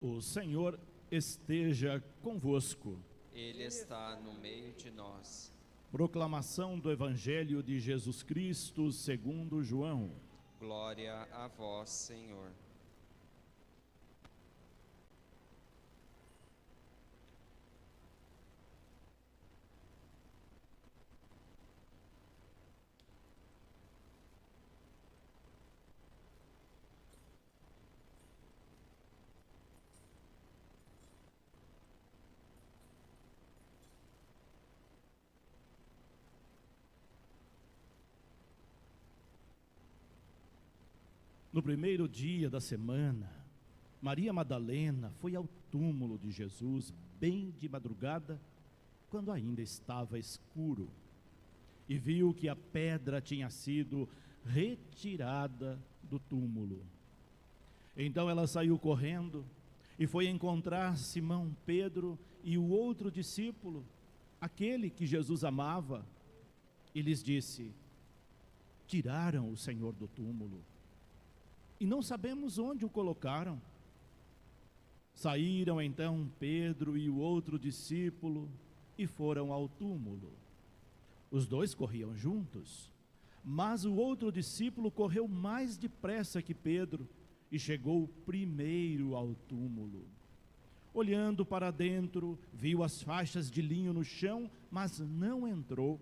O Senhor esteja convosco. Ele está no meio de nós. Proclamação do Evangelho de Jesus Cristo segundo João. Glória a vós, Senhor. No primeiro dia da semana, Maria Madalena foi ao túmulo de Jesus bem de madrugada, quando ainda estava escuro, e viu que a pedra tinha sido retirada do túmulo. Então ela saiu correndo e foi encontrar Simão Pedro e o outro discípulo, aquele que Jesus amava, e lhes disse: tiraram o Senhor do túmulo e não sabemos onde o colocaram. Saíram então Pedro e o outro discípulo e foram ao túmulo. Os dois corriam juntos, mas o outro discípulo correu mais depressa que Pedro e chegou primeiro ao túmulo. Olhando para dentro, viu as faixas de linho no chão, mas não entrou.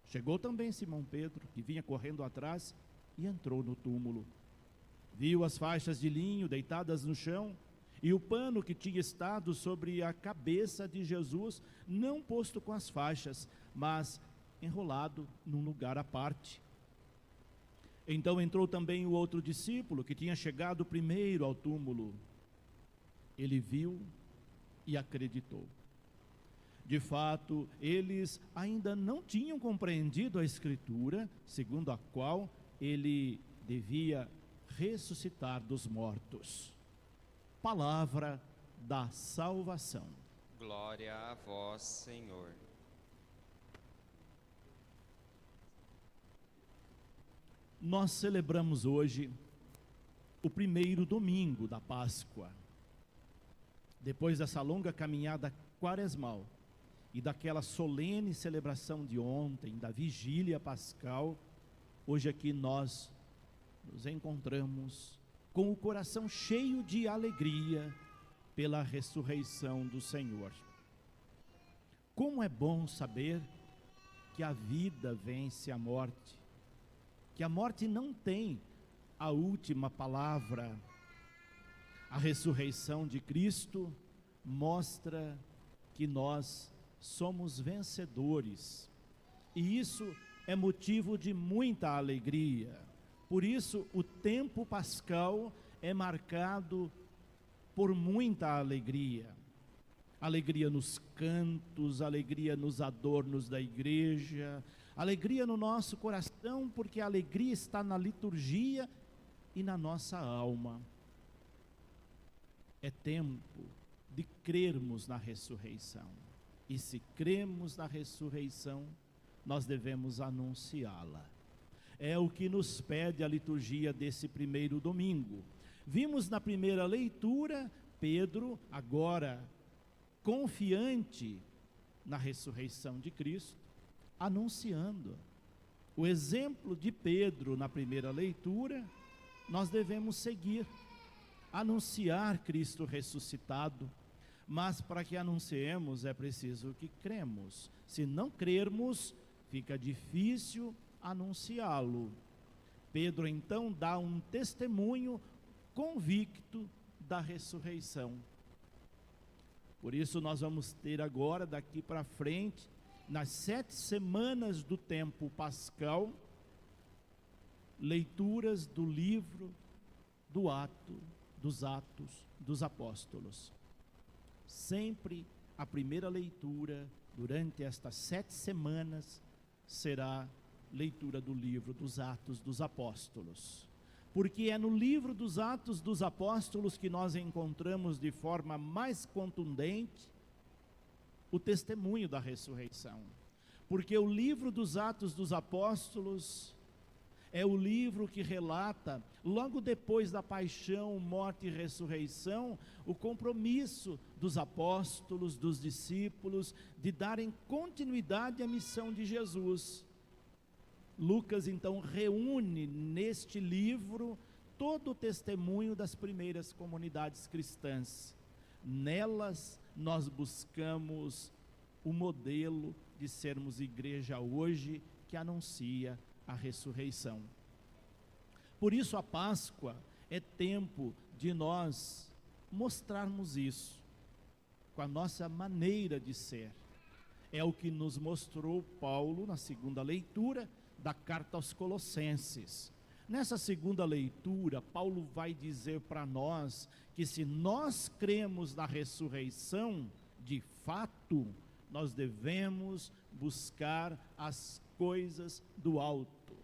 Chegou também Simão Pedro, que vinha correndo atrás, e entrou no túmulo. Viu as faixas de linho deitadas no chão e o pano que tinha estado sobre a cabeça de Jesus, não posto com as faixas, mas enrolado num lugar à parte. Então entrou também o outro discípulo, que tinha chegado primeiro ao túmulo. Ele viu e acreditou. De fato, eles ainda não tinham compreendido a Escritura, segundo a qual ele devia ressuscitar dos mortos. Palavra da salvação. Glória a vós, Senhor. Nós celebramos hoje o primeiro domingo da Páscoa. Depois dessa longa caminhada quaresmal e daquela solene celebração de ontem, da vigília pascal, hoje aqui nós nos encontramos com o coração cheio de alegria pela ressurreição do Senhor. Como é bom saber que a vida vence a morte, que a morte não tem a última palavra. A ressurreição de Cristo mostra que nós somos vencedores, e isso é motivo de muita alegria. Por isso o tempo pascal é marcado por muita alegria. Alegria nos cantos, alegria nos adornos da igreja, alegria no nosso coração, porque a alegria está na liturgia e na nossa alma. É tempo de crermos na ressurreição. E se cremos na ressurreição, nós devemos anunciá-la. É o que nos pede a liturgia desse primeiro domingo. Vimos na primeira leitura, Pedro, agora confiante na ressurreição de Cristo, anunciando. O exemplo de Pedro na primeira leitura, nós devemos seguir, anunciar Cristo ressuscitado. Mas para que anunciemos é preciso que cremos. Se não crermos, fica difícil anunciá-lo. Pedro então dá um testemunho convicto da ressurreição. Por isso nós vamos ter agora, daqui para frente, nas 7 semanas do tempo pascal, leituras do livro dos Atos dos Apóstolos. Sempre a primeira leitura durante estas 7 semanas será leitura do livro dos Atos dos Apóstolos, porque é no livro dos Atos dos Apóstolos que nós encontramos de forma mais contundente o testemunho da ressurreição, porque o livro dos Atos dos Apóstolos É o livro que relata, logo depois da paixão, morte e ressurreição, o compromisso dos apóstolos, dos discípulos, de darem continuidade à missão de Jesus. Lucas, então, reúne neste livro todo o testemunho das primeiras comunidades cristãs. Nelas, nós buscamos o modelo de sermos igreja hoje, que anuncia a ressurreição. Por isso a Páscoa é tempo de nós mostrarmos isso, com a nossa maneira de ser. É o que nos mostrou Paulo na segunda leitura da carta aos Colossenses. Nessa segunda leitura, Paulo vai dizer para nós que se nós cremos na ressurreição, de fato, nós devemos buscar as coisas do alto,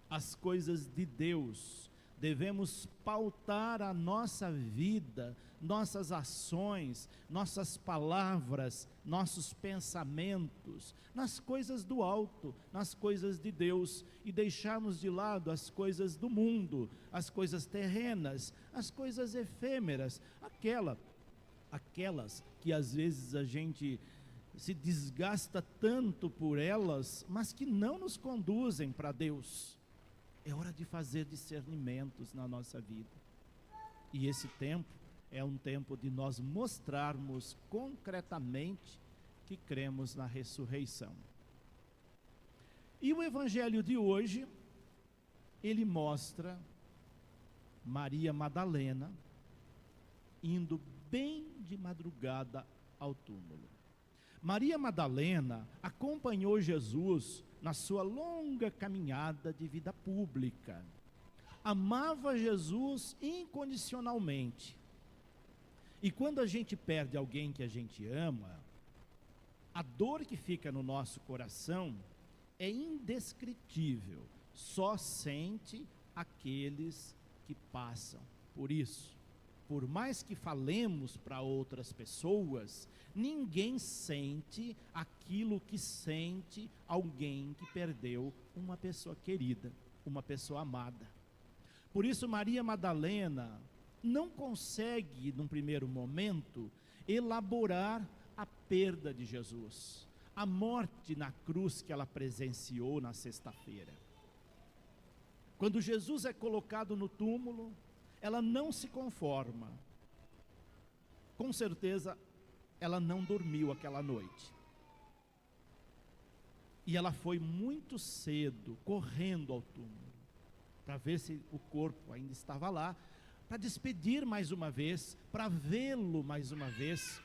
as coisas de Deus. Devemos pautar a nossa vida, nossas ações, nossas palavras, nossos pensamentos, nas coisas do alto, nas coisas de Deus, e deixarmos de lado as coisas do mundo, as coisas terrenas, as coisas efêmeras, aquelas que às vezes a gente se desgasta tanto por elas, mas que não nos conduzem para Deus. É hora de fazer discernimentos na nossa vida. E esse tempo é um tempo de nós mostrarmos concretamente que cremos na ressurreição. E o evangelho de hoje, ele mostra Maria Madalena indo bem de madrugada ao túmulo. Maria Madalena acompanhou Jesus na sua longa caminhada de vida pública. Amava Jesus incondicionalmente. E quando a gente perde alguém que a gente ama, a dor que fica no nosso coração é indescritível. Só sente aqueles que passam por isso. Por mais que falemos para outras pessoas, ninguém sente aquilo que sente alguém que perdeu uma pessoa querida, uma pessoa amada. Por isso Maria Madalena não consegue, num primeiro momento, elaborar a perda de Jesus, a morte na cruz que ela presenciou na sexta-feira. Quando Jesus é colocado no túmulo, ela não se conforma. Com certeza, ela não dormiu aquela noite. E ela foi muito cedo, correndo ao túmulo, para ver se o corpo ainda estava lá, para despedir mais uma vez, para vê-lo mais uma vez.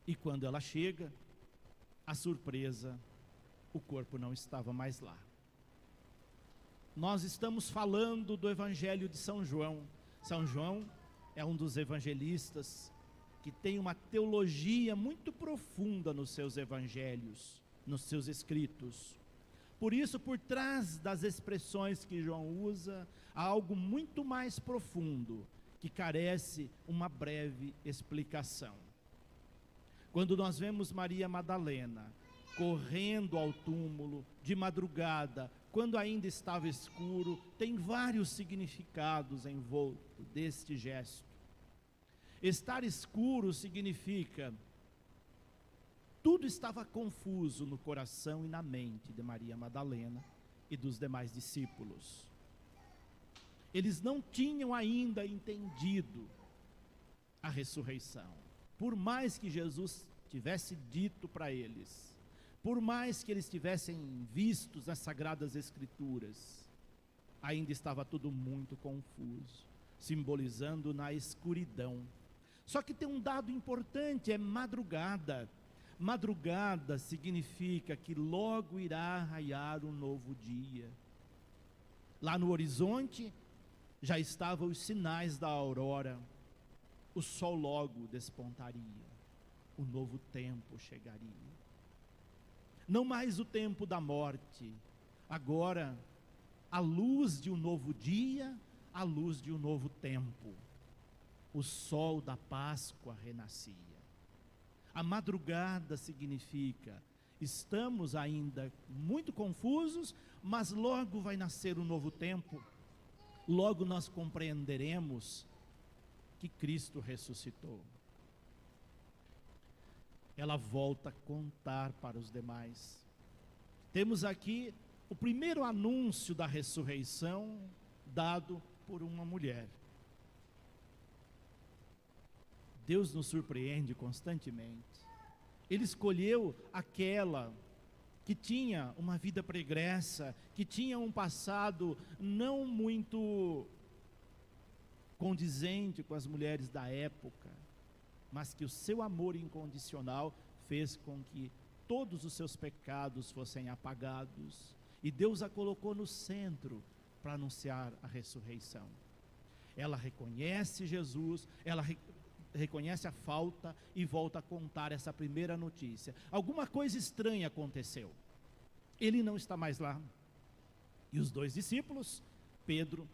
E quando ela chega, a surpresa, o corpo não estava mais lá. Nós estamos falando do Evangelho de São João. São João é um dos evangelistas que tem uma teologia muito profunda nos seus evangelhos, nos seus escritos. Por isso, por trás das expressões que João usa, há algo muito mais profundo, que carece uma breve explicação. Quando nós vemos Maria Madalena correndo ao túmulo de madrugada, quando ainda estava escuro, tem vários significados em volta deste gesto. Estar escuro significa tudo estava confuso no coração e na mente de Maria Madalena e dos demais discípulos. Eles não tinham ainda entendido a ressurreição. Por mais que Jesus tivesse dito para eles, por mais que eles tivessem visto nas Sagradas Escrituras, ainda estava tudo muito confuso, simbolizando na escuridão. Só que tem um dado importante, é madrugada. Madrugada significa que logo irá raiar um novo dia. Lá no horizonte já estavam os sinais da aurora. O sol logo despontaria. O novo tempo chegaria. Não mais o tempo da morte. Agora, a luz de um novo dia, a luz de um novo tempo. O sol da Páscoa renascia. A madrugada significa, estamos ainda muito confusos, mas logo vai nascer um novo tempo, logo nós compreenderemos que Cristo ressuscitou. Ela volta a contar para os demais. Temos aqui o primeiro anúncio da ressurreição dado por uma mulher. Deus nos surpreende constantemente. Ele escolheu aquela que tinha uma vida pregressa, que tinha um passado não muito condizente com as mulheres da época, mas que o seu amor incondicional fez com que todos os seus pecados fossem apagados, e Deus a colocou no centro para anunciar a ressurreição. Ela reconhece Jesus, ela reconhece a falta e volta a contar essa primeira notícia. Alguma coisa estranha aconteceu. Ele não está mais lá. E os dois discípulos, Pedro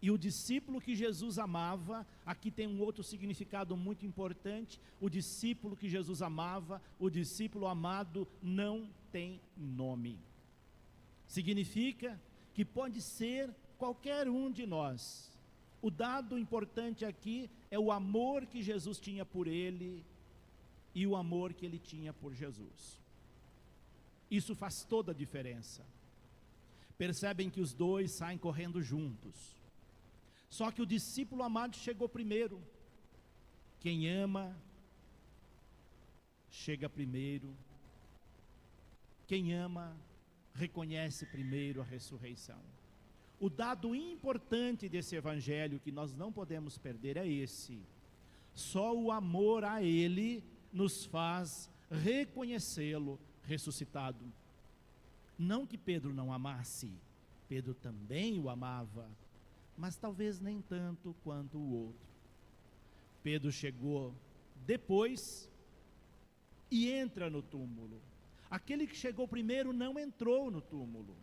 e o discípulo que Jesus amava, aqui tem um outro significado muito importante: o discípulo que Jesus amava, o discípulo amado, não tem nome. Significa que pode ser qualquer um de nós. O dado importante aqui é o amor que Jesus tinha por ele e o amor que ele tinha por Jesus. Isso faz toda a diferença. Percebem que os dois saem correndo juntos. Só que o discípulo amado chegou primeiro. Quem ama, chega primeiro. Quem ama, reconhece primeiro a ressurreição. O dado importante desse evangelho que nós não podemos perder é esse: só o amor a Ele nos faz reconhecê-lo ressuscitado. Não que Pedro não amasse, Pedro também o amava, mas talvez nem tanto quanto o outro. Pedro chegou depois e entra no túmulo. Aquele que chegou primeiro não entrou no túmulo.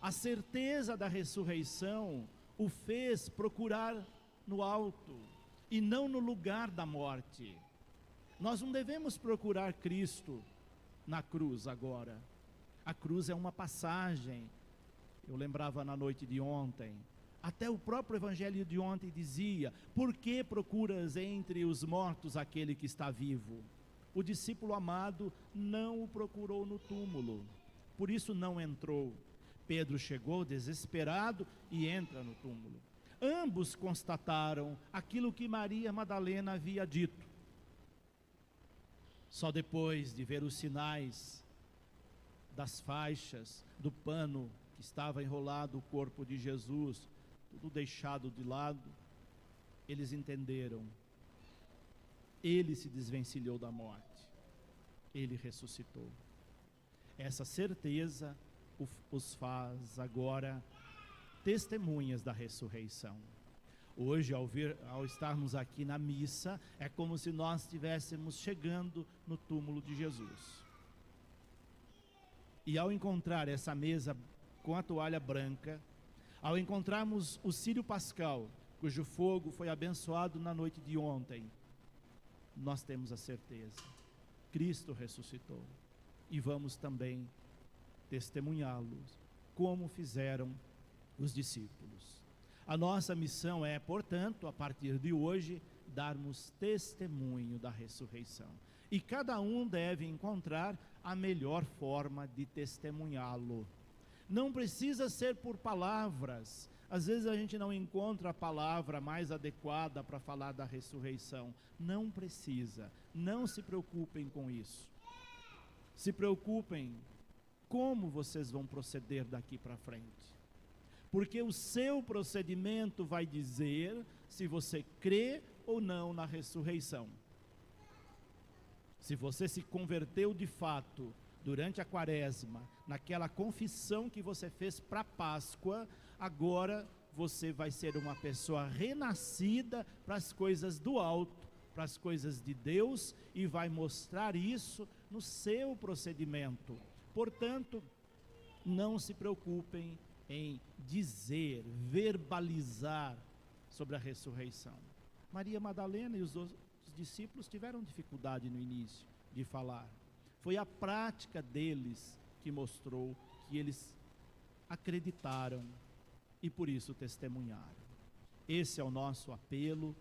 A certeza da ressurreição o fez procurar no alto e não no lugar da morte. Nós não devemos procurar Cristo na cruz agora. A cruz é uma passagem. Eu lembrava na noite de ontem, até o próprio evangelho de ontem dizia: por que procuras entre os mortos aquele que está vivo? O discípulo amado não o procurou no túmulo, por isso não entrou. Pedro chegou desesperado e entra no túmulo. Ambos constataram aquilo que Maria Madalena havia dito. Só depois de ver os sinais das faixas, do pano que estava enrolado o corpo de Jesus, tudo deixado de lado, eles entenderam. Ele se desvencilhou da morte, ele ressuscitou. Essa certeza os faz agora testemunhas da ressurreição. Hoje, ao estarmos aqui na missa, é como se nós estivéssemos chegando no túmulo de Jesus. E ao encontrar essa mesa com a toalha branca, ao encontrarmos o círio pascal, cujo fogo foi abençoado na noite de ontem, nós temos a certeza: Cristo ressuscitou. E vamos também testemunhá-los, como fizeram os discípulos. A nossa missão é, portanto, a partir de hoje, darmos testemunho da ressurreição. E cada um deve encontrar a melhor forma de testemunhá-lo. Não precisa ser por palavras. Às vezes a gente não encontra a palavra mais adequada para falar da ressurreição. Não precisa. Não se preocupem com isso. Se preocupem como vocês vão proceder daqui para frente. Porque o seu procedimento vai dizer se você crê ou não na ressurreição. Se você se converteu de fato durante a quaresma, naquela confissão que você fez para a Páscoa, agora você vai ser uma pessoa renascida para as coisas do alto, para as coisas de Deus, e vai mostrar isso no seu procedimento. Portanto, não se preocupem em dizer, verbalizar sobre a ressurreição. Maria Madalena e os discípulos tiveram dificuldade no início de falar. Foi a prática deles que mostrou que eles acreditaram e por isso testemunharam. Esse é o nosso apelo,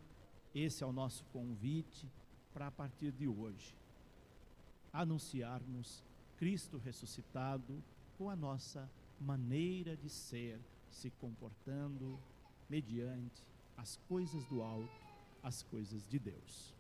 esse é o nosso convite para, a partir de hoje, anunciarmos Cristo ressuscitado com a nossa maneira de ser, se comportando mediante as coisas do alto, as coisas de Deus.